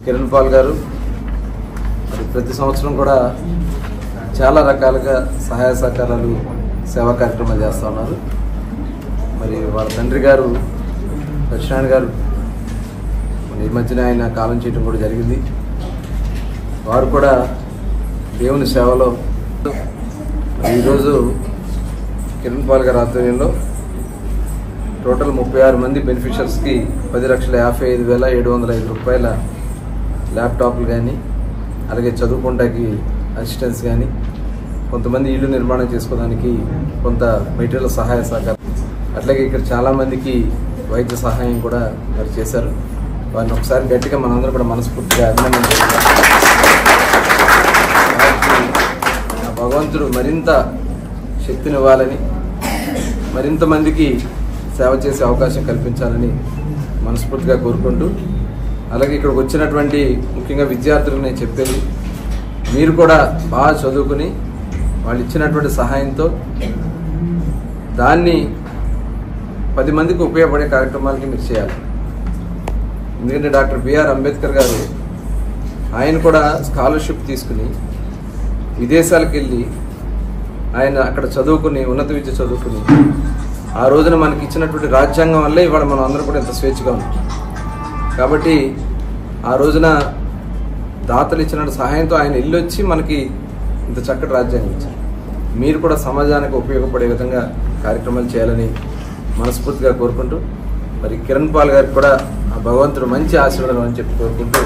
Kiran Paul గారు మరి ప్రతి సంవత్సరం కూడా చాలా రకాలుగా సహాయ సహకారాలు సేవా కార్యక్రమాలు చేస్తూ ఉన్నారు. మరి వాళ్ళ తండ్రి గారు సత్యనారాయణ గారు ఈ మధ్యన ఆయన కాలం చేయడం కూడా జరిగింది. వారు కూడా దేవుని సేవలో ఈరోజు కిరణ్ పాల్ గారి ఆధ్వర్యంలో టోటల్ 36 మంది బెనిఫిషియర్స్కి 10,55,705 రూపాయల ల్యాప్టాప్లు కానీ, అలాగే చదువుకోవడానికి అసిస్టెన్స్ కానీ, కొంతమంది ఇల్లు నిర్మాణం చేసుకోవడానికి కొంత మెటీరియల్ సహాయ సహకారం, అట్లాగే ఇక్కడ చాలామందికి వైద్య సహాయం కూడా మరి చేశారు. వారిని ఒకసారి గట్టిగా మనందరం కూడా మనస్ఫూర్తిగా అభినందించాలి. భగవంతుడు మరింత శక్తినివ్వాలని, మరింత మందికి సేవ చేసే అవకాశం కల్పించాలని మనస్ఫూర్తిగా కోరుకుంటూ, అలాగే ఇక్కడికి వచ్చినటువంటి ముఖ్యంగా విద్యార్థులకు నేను చెప్పేది, మీరు కూడా బాగా చదువుకుని వాళ్ళు ఇచ్చినటువంటి సహాయంతో దాన్ని 10 మందికి ఉపయోగపడే కార్యక్రమాలకి మీరు చేయాలి. ఎందుకంటే డాక్టర్ బిఆర్ అంబేద్కర్ గారు ఆయన కూడా స్కాలర్షిప్ తీసుకుని విదేశాలకు వెళ్ళి ఆయన అక్కడ చదువుకుని ఉన్నత విద్య చదువుకుని ఆ రోజున మనకి ఇచ్చినటువంటి రాజ్యాంగం వల్లే ఇవాళ మనం అందరం కూడా ఇంత స్వేచ్ఛగా ఉన్నాం. కాబట్టి ఆ రోజున దాతలు ఇచ్చిన సహాయంతో ఆయన ఇల్లు వచ్చి మనకి ఇంత చక్కటి రాజ్యాంగం ఇచ్చారు. మీరు కూడా సమాజానికి ఉపయోగపడే విధంగా కార్యక్రమాలు చేయాలని మనస్ఫూర్తిగా కోరుకుంటూ, మరి కిరణ్ పాల్ గారికి కూడా ఆ భగవంతుడు మంచి ఆశీర్వాదం అని చెప్పి కోరుకుంటూ